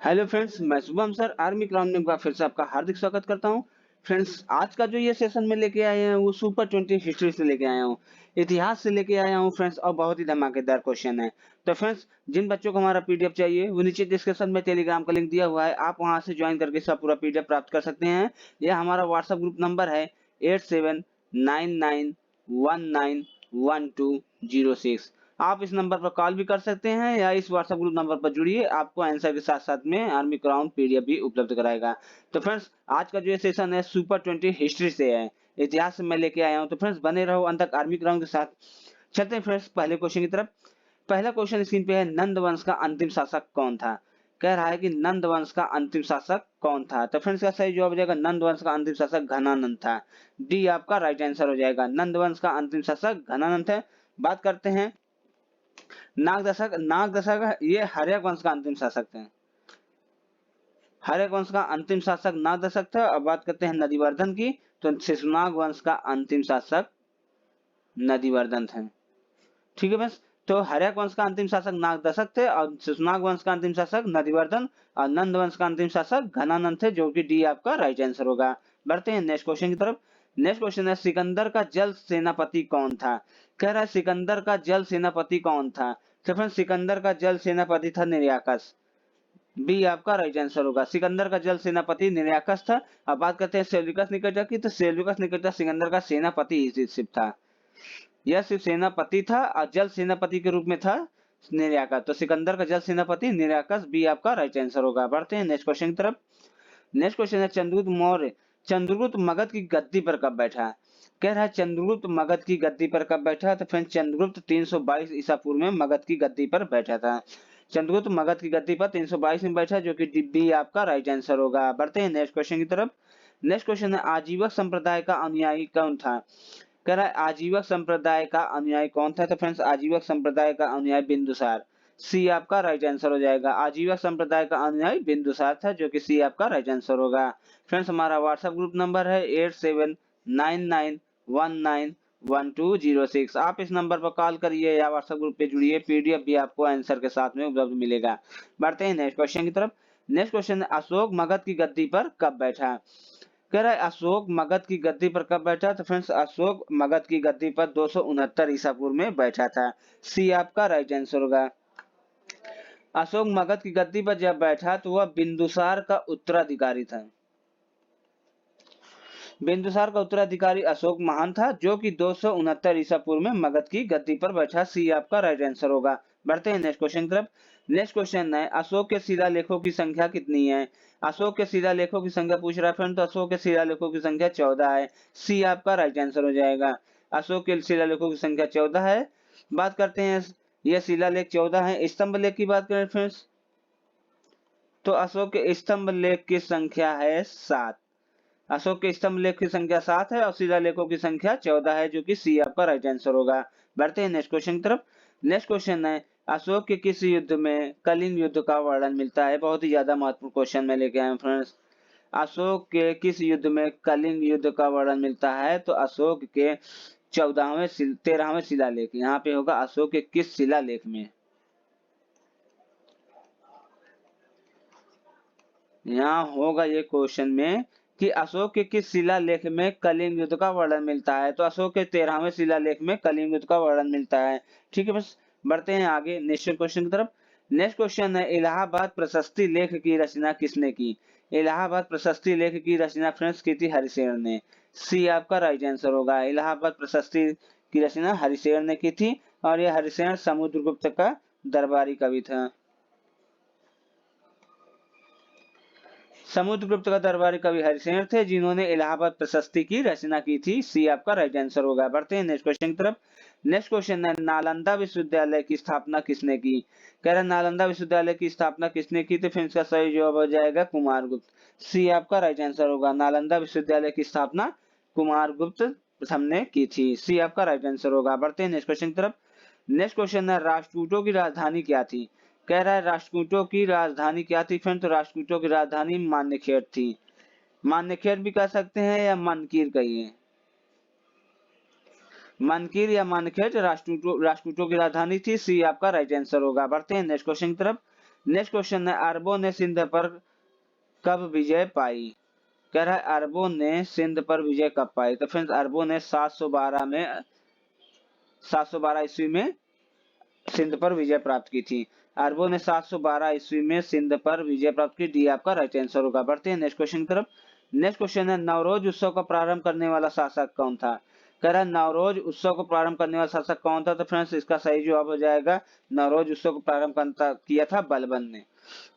Hello friends, मैं Shubham sir army ground में एक बार फिर से आपका हार्दिक स्वागत करता हूं। फ्रेंड्स, आज का जो ये सेशन में लेके आए हैं वो सुपर 20 हिस्ट्री से लेके आया हूं, इतिहास से लेके आया हूं फ्रेंड्स, और बहुत ही धमाकेदार क्वेश्चन है। तो फ्रेंड्स, जिन बच्चों को हमारा पीडीएफ चाहिए वो नीचे डिस्क्रिप्शन में टेलीग्राम का लिंक दिया हुआ है, आप वहां से ज्वाइन करके सब पूरा पीडीएफ प्राप्त कर सकते हैं। यह हमारा व्हाट्सएप ग्रुप नंबर है 8799191206। आप इस नंबर पर कॉल भी कर सकते हैं या इस व्हाट्सएप ग्रुप नंबर पर जुड़िए, आपको आंसर के साथ साथ में आर्मी क्राउन पीडीएफ भी उपलब्ध कराएगा। तो फ्रेंड्स, आज का जो ये सेशन है सुपर 20 हिस्ट्री से है, इतिहास से मैं लेके आया हूं। तो फ्रेंड्स, बने रहो अंत तक आर्मी क्राउन के साथ। चलते हैं फ्रेंड्स पहले क्वेश्चन की तरफ। पहला क्वेश्चन स्क्रीन पे है, नंद वंश का अंतिम शासक कौन था? कह रहा है कि नंद वंश का अंतिम शासक कौन था? तो फ्रेंड्स, का सही जवाब हो जाएगा नंद वंश का अंतिम शासक घनानंद था। डी आपका राइट आंसर हो जाएगा, नंद वंश का अंतिम शासक घनानंद है। बात करते हैं नागदशक ये हर्यक वंश का अंतिम शासक थे। हर्यक वंश का अंतिम शासक नागदशक था। अब बात करते हैं नदिवर्धन की, तो शिशुनाग वंश का अंतिम शासक नदिवर्धन थे। ठीक है बस। तो हर्यक वंश का अंतिम शासक नागदशक थे और शिशुनाग वंश का अंतिम शासक नदिवर्धन, और नंद वंश का अंतिम शासक घनानंद थे, जो कि डी आपका राइट आंसर होगा। बढ़ते हैं नेक्स्ट क्वेश्चन की तरफ। नेक्स्ट क्वेश्चन है, सिकंदर का जल सेनापति कौन था? कह रहा है सिकंदर का जल सेनापति कौन था? तो फ्रेंड्स, सिकंदर का जल सेनापति था निर्याकस। बी आपका राइट आंसर होगा, सिकंदर का जल सेनापति निर्याकस था। अब बात करते हैं सेल्यूकस निकेटर की, तो सेल्यूकस निकेटर सिकंदर का सेनापति ही सिर्फ था। यह सिर्फ सेनापति था और जल सेनापति के रूप में था निर्याकस। तो सिकंदर का जल सेनापति निर्याकस, बी आपका राइट आंसर होगा। बढ़ते हैं नेक्स्ट क्वेश्चन की तरफ। नेक्स्ट क्वेश्चन है, चंद्रगुप्त मौर्य चंद्रगुप्त मगध की गद्दी पर कब बैठा? कह रहा है चंद्रगुप्त मगध की गद्दी पर कब बैठा? तो फ्रेंड्स, चंद्रगुप्त 322 ईसा पूर्व में मगध की गद्दी पर बैठा था। चंद्रगुप्त मगध की गद्दी पर 322 में बैठा, जो कि बी आपका राइट आंसर होगा। बढ़ते हैं नेक्स्ट क्वेश्चन की तरफ। नेक्स्ट क्वेश्चन है, आजीवक संप्रदाय का अनुयायी कौन था? कह रहा है आजीवक संप्रदाय का अनुयायी कौन था? तो फ्रेंड्स, आजीवक संप्रदाय का अनुयायी बिंदुसार, सी आपका राइट आंसर हो जाएगा। आजीवक संप्रदाय का अनुयायी बिंदुसार था, जो कि सी आपका राइट आंसर होगा। फ्रेंड्स, हमारा व्हाट्सएप ग्रुप नंबर है 8799191206। आप इस नंबर पर कॉल करिए या व्हाट्सएप ग्रुप पे जुड़िए, पीडीएफ भी आपको आंसर के साथ में उपलब्ध मिलेगा। बढ़ते हैं नेक्स्ट क्वेश्चन की तरफ। नेक्स्ट क्वेश्चन है, अशोक मगध की गद्दी पर कब बैठा? कह रहा है अशोक मगध की गद्दी पर कब बैठा? तो फ्रेंड्स, अशोक मगध की गद्दी पर 269 ईसा पूर्व में बैठा था। सी आपका राइट आंसर होगा। अशोक मगध की गद्दी पर जब बैठा तो वह बिंदुसार का उत्तराधिकारी था। बिंदुसार का उत्तराधिकारी अशोक महान था, जो कि 269 ईसा पूर्व में मगध की गद्दी पर बैठा। सी आपका राइट आंसर होगा। बढ़ते हैं नेक्स्ट क्वेश्चन की तरफ। नेक्स्ट क्वेश्चन है, अशोक के शिलालेखों की संख्या कितनी है? अशोक के शिलालेखों की संख्या पूछ रहा है फ्रेंड, तो अशोक के शिलालेखों की संख्या 14 है। सी आपका राइट आंसर हो जाएगा, अशोक के शिलालेखों की संख्या 14 है। बात करते हैं, यह शिलालेख 14 है। स्तंभ लेख की बात करें फ्रेंड्स, तो अशोक के स्तंभ लेख की संख्या है 7। अशोक के स्तंभ लेख की संख्या 7 है और शिलालेखों की संख्या 14 है, जो कि सी आपका राइट आंसर होगा। बढ़ते हैं नेक्स्ट क्वेश्चन की तरफ। नेक्स्ट क्वेश्चन है, अशोक के किस युद्ध में कलिंग युद्ध का वर्णन मिलता है? बहुत ही ज्यादा महत्वपूर्ण क्वेश्चन में लेके आए हैं फ्रेंड्स। अशोक के किस युद्ध में कलिंग युद्ध का वर्णन मिलता है? तो अशोक के 13वें शिलालेख, यहाँ पे होगा अशोक के किस शिलालेख में? यहाँ होगा ये क्वेश्चन में कि अशोक के किस शिलालेख में कलिंग युद्ध का वर्णन मिलता है? तो अशोक के 13वें शिलालेख में कलिंग युद्ध का वर्णन मिलता है। ठीक है बस। बढ़ते हैं आगे नेक्स्ट क्वेश्चन की तरफ। नेक्स्ट क्वेश्चन है, इलाहाबाद प्रशस्ति लेख की रचना किसने की? इलाहाबाद प्रशस्ति लेख की रचना फ्रेंड्स की थी हरिसेन ने। सी आपका राइट आंसर होगा, इलाहाबाद प्रशस्ति की रचना हरिसेन ने की थी, और यह हरिसेन समुद्रगुप्त का दरबारी कवि था। समुद्रगुप्त का दरबारी कवि हरिसेन थे, जिन्होंने इलाहाबाद प्रशस्ति की रचना की थी। सी आपका राइट आंसर होगा। बढ़ते हैं नेक्स्ट क्वेश्चन की तरफ। नेक्स्ट क्वेश्चन है, नालंदा विश्वविद्यालय की स्थापना किसने की? कह रहा है नालंदा विश्वविद्यालय की स्थापना किसने की? तो फिर इसका सही जवाब हो जाएगा कुमारगुप्त। सी आपका राइट आंसर होगा, नालंदा विश्वविद्यालय की स्थापना कुमारगुप्त प्रथम ने की थी। सी आपका राइट आंसर होगा। बढ़ते हैं नेक्स्ट क्वेश्चन की तरफ। नेक्स्ट क्वेश्चन है, राष्ट्रकूटों की राजधानी क्या थी? कह रहा है राष्ट्रकूटों की राजधानी क्या थी फ्रेंड? तो राष्ट्रकूटों की राजधानी मान्यखेड़ थी। मान्यखेड़ भी कह सकते हैं या मनकीर कहिए, मनकीर या मानखेड़ राष्ट्रकूटों की राजधानी थी। सी आपका राइट आंसर होगा। बढ़ते हैं नेक्स्ट क्वेश्चन की तरफ। नेक्स्ट क्वेश्चन है अरबों ने सिंध पर कब विजय पाई। कह रहा है अरबों ने सिंध पर विजय कब पाई। तो फ्रेंड्स अरबों ने 712 ईस्वी में सिंध पर विजय प्राप्त की थी। अरबों ने 712 ईस्वी में सिंध पर विजय प्राप्त की। डी आपका राइट आंसर होगा। बढ़ते हैं नेक्स्ट क्वेश्चन की तरफ। नेक्स्ट क्वेश्चन है नवरोज उत्सव का प्रारंभ करने वाला शासक कौन था। कह रहा है नवरोज उत्सव को प्रारंभ करने वाला शासक कौन था। तो फ्रेंड्स इसका सही जवाब हो जाएगा नवरोज उत्सव को प्रारंभ किया था बलबन ने।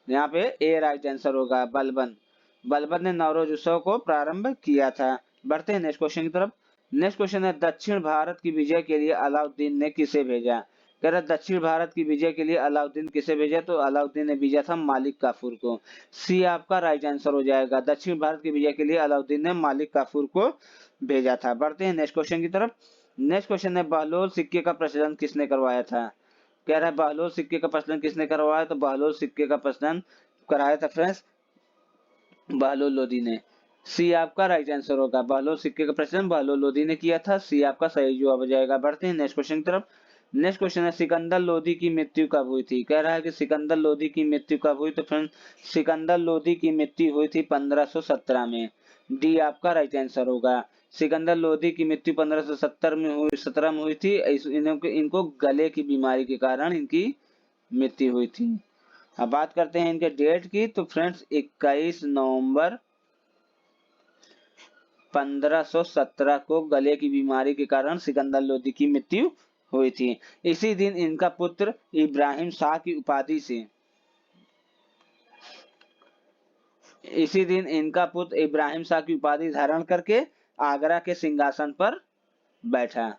यहाँ पे ए राइट आंसर होगा बलबन। बलबन ने नवरोज उत्सव को प्रारंभ किया था। बढ़ते हैं नेक्स्ट क्वेश्चन की तरफ। नेक्स्ट क्वेश्चन है दक्षिण भारत की विजय के लिए अलाउद्दीन ने किसे भेजा। कह रहा दक्षिण भारत की विजय के लिए अलाउद्दीन किसे भेजा। तो अलाउद्दीन ने भेजा था मालिक काफूर को। सी आपका राइट आंसर हो जाएगा। दक्षिण भारत की विजय के लिए अलाउद्दीन ने मालिक काफूर को भेजा था। बढ़ते हैं नेक्स्ट क्वेश्चन की तरफ। नेक्स्ट क्वेश्चन है बहलोल सिक्के का प्रचलन किसने करवाया था। कह रहा है बहलोल सिक्के का प्रचलन किसने करवाया। तो बहलोल सिक्के का प्रचलन कराया था फ्रेंड्स बहलोल लोदी ने। सी आपका राइट आंसर होगा। बहलोल सिक्के का प्रचलन बहलोल लोदी ने किया था। सी आपका सही जवाब हो जाएगा। बढ़ते हैं नेक्स्ट क्वेश्चन की तरफ। नेक्स्ट क्वेश्चन है सिकंदर लोदी की मृत्यु कब हुई थी। कह रहा है कि सिकंदर लोदी की मृत्यु कब हुई। तो फ्रेंड सिकंदर लोदी की मृत्यु हुई थी 1517 में। डी आपका राइट आंसर होगा। सिकंदर लोदी की मृत्यु 1517 में हुई 17 में हुई थी। इनको गले की बीमारी के कारण इनकी मृत्यु हुई थी। अब बात करते हैं इनके डेट की। तो फ्रेंड्स 21 नवंबर 1517 को गले की बीमारी के कारण सिकंदर लोदी की मृत्यु हुई थी। इसी दिन इनका पुत्र इब्राहिम शाह की उपाधि से धारण करके आगरा के सिंहासन पर बैठा।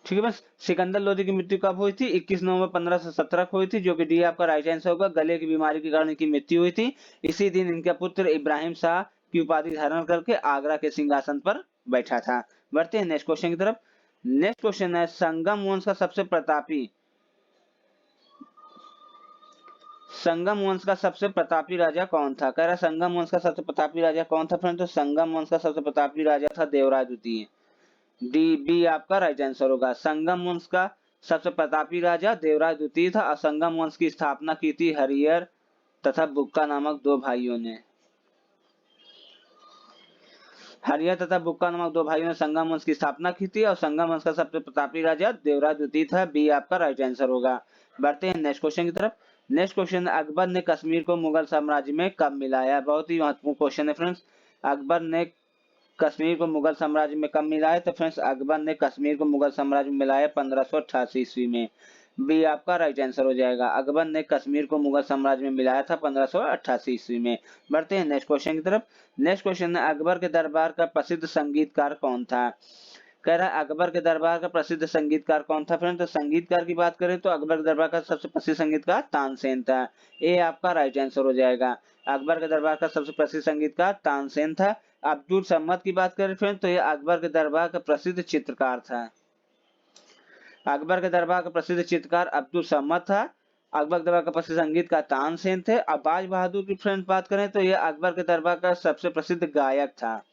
ठीक है बस सिकंदर लोदी की मृत्यु कब हुई थी 21 नवंबर 1517 को हुई थी, जो कि डी आपका राइट आंसर होगा। गले की बीमारी के कारण इनकी मृत्यु हुई थी। इसी दिन इनका पुत्र इब्राहिम शाह की उपाधि धारण करके आगरा के सिंहासन पर बैठा था। बढ़ते हैं नेक्स्ट क्वेश्चन की तरफ। नेक्स्ट क्वेश्चन है संगम वंश का सबसे प्रतापी राजा कौन था। कह रहा संगम वंश का सबसे प्रतापी राजा कौन था फ्रेंड। तो संगम वंश का सबसे प्रतापी राजा था देवराय द्वितीय। डी बी आपका राइट आंसर होगा। संगम वंश का सबसे प्रतापी राजा देवराय द्वितीय था। और संगम वंश की स्थापना की थी हरिहर तथा बुक्का नामक दो भाइयों ने। हरिहर तथा बुक्का नामक दो भाइयों ने संगम वंश की स्थापना की थी। और संगम वंश का सबसे प्रतापी राजा देवराय द्वितीय था। बी आपका राइट आंसर होगा। बढ़ते हैं नेक्स्ट क्वेश्चन की तरफ। नेक्स्ट क्वेश्चन अकबर ने कश्मीर को मुगल साम्राज्य में कब मिलाया। बहुत ही महत्वपूर्ण क्वेश्चन है फ्रेंड्स। अकबर ने कश्मीर को मुगल साम्राज्य में कब मिलाया। तो फ्रेंड्स अकबर ने कश्मीर को मुगल साम्राज्य में मिलाया 1588 ईस्वी में। बी आपका राइट आंसर हो जाएगा। अकबर ने कश्मीर को मुगल साम्राज्य में मिलाया था 1588 ईस्वी में। बढ़ते हैं नेक्स्ट क्वेश्चन की तरफ। नेक्स्ट क्वेश्चन है अकबर के दरबार का प्रसिद्ध संगीतकार कौन था। कह रहा है अकबर के दरबार का प्रसिद्ध संगीतकार कौन था फ्रेंड। तो संगीतकार की बात करें तो अकबर के दरबार का सबसे प्रसिद्ध संगीतकार तानसेन था। ए आपका राइट आंसर हो जाएगा। अकबर के दरबार का सबसे प्रसिद्ध संगीतकार तानसेन था। अब्दुल सम्मद की बात करें फ्रेंड तो यह अकबर के दरबार का प्रसिद्ध चित्रकार था। अकबर के दरबार का प्रसिद्ध चित्रकार अब्दुल सम्मद था। अकबर के दरबार का प्रसिद्ध संगीतकार तानसेन थे। अब्बास बहादुर की फ्रेंड बात करें तो यह अकबर के दरबार का सबसे प्रसिद्ध गायक था।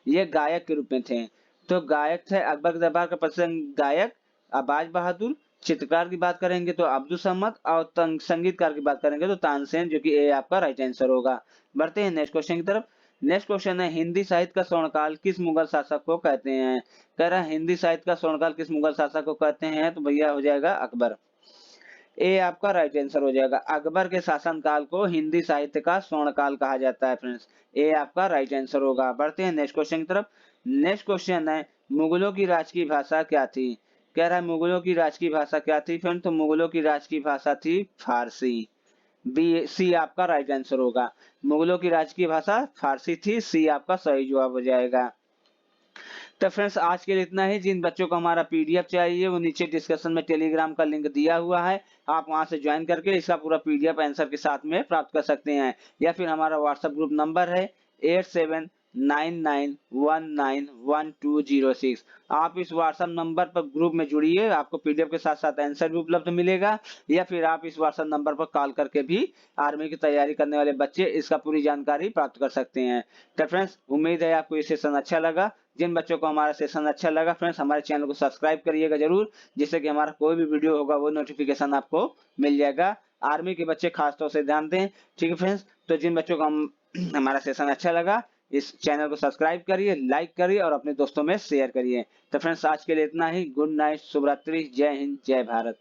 ये गायक के रूप में थे। तो गायक थे अकबर के दरबार का प्रसिद्ध गायक अब्बास बहादुर। चित्रकार की बात करेंगे तो अब्दुल सम्मद और संगीतकार की बात करेंगे तो तानसेन, जो कि ए आपका राइट आंसर होगा। बढ़ते हैं नेक्स्ट क्वेश्चन की तरफ। नेक्स्ट क्वेश्चन है हिंदी साहित्य का स्वर्णकाल किस मुगल शासक को कहते हैं। कह रहा है हिंदी साहित्य का स्वर्णकाल किस मुगल शासक को कहते हैं। तो भैया हो जाएगा अकबर। ए आपका राइट आंसर हो जाएगा। अकबर के शासनकाल को हिंदी साहित्य का स्वर्णकाल कहा जाता है फ्रेंड्स। ए आपका राइट आंसर होगा। बढ़ते हैं नेक्स्ट क्वेश्चन की तरफ। नेक्स्ट क्वेश्चन है मुगलों की राजकीय भाषा क्या थी। कह रहा है मुगलों की राजकीय भाषा क्या थी फ्रेंड। तो मुगलों की राजकीय भाषा थी फारसी। बी सी आपका राइट आंसर होगा। मुगलों की राजकीय भाषा फारसी थी। सी आपका सही जवाब हो जाएगा। तो फ्रेंड्स आज के लिए इतना ही। जिन बच्चों को हमारा पीडीएफ चाहिए वो नीचे डिस्क्रिप्शन में टेलीग्राम का लिंक दिया हुआ है, आप वहां से ज्वाइन करके इसका पूरा पीडीएफ आंसर के साथ में प्राप्त कर सकते हैं। या फिर हमारा व्हाट्सएप ग्रुप नंबर है 99191206। आप इस व्हाट्सएप नंबर पर ग्रुप में जुड़िए, आपको पीडीएफ के साथ साथ आंसर भी उपलब्ध मिलेगा, या फिर आप इस व्हाट्सएप नंबर पर कॉल करके भी आर्मी की तैयारी करने वाले बच्चे इसका पूरी जानकारी प्राप्त कर सकते हैं। तो फ्रेंड्स, उम्मीद है आपको ये सेशन अच्छा लगा। जिन बच्चों को हमारा सेशन अच्छा लगा फ्रेंड्स, हमारे चैनल को सब्सक्राइब करिएगा जरूर, जिससे कि हमारा कोई भी वीडियो होगा वो नोटिफिकेशन आपको मिल जाएगा। आर्मी के बच्चे खास तौर से ध्यान दें, ठीक है फ्रेंड्स। तो जिन बच्चों को हम हमारा सेशन अच्छा लगा, इस चैनल को सब्सक्राइब करिए, लाइक करिए और अपने दोस्तों में शेयर करिए। तो फ्रेंड्स, आज के लिए इतना ही। गुड नाइट, शुभ रात्रि, जय हिंद, जय भारत।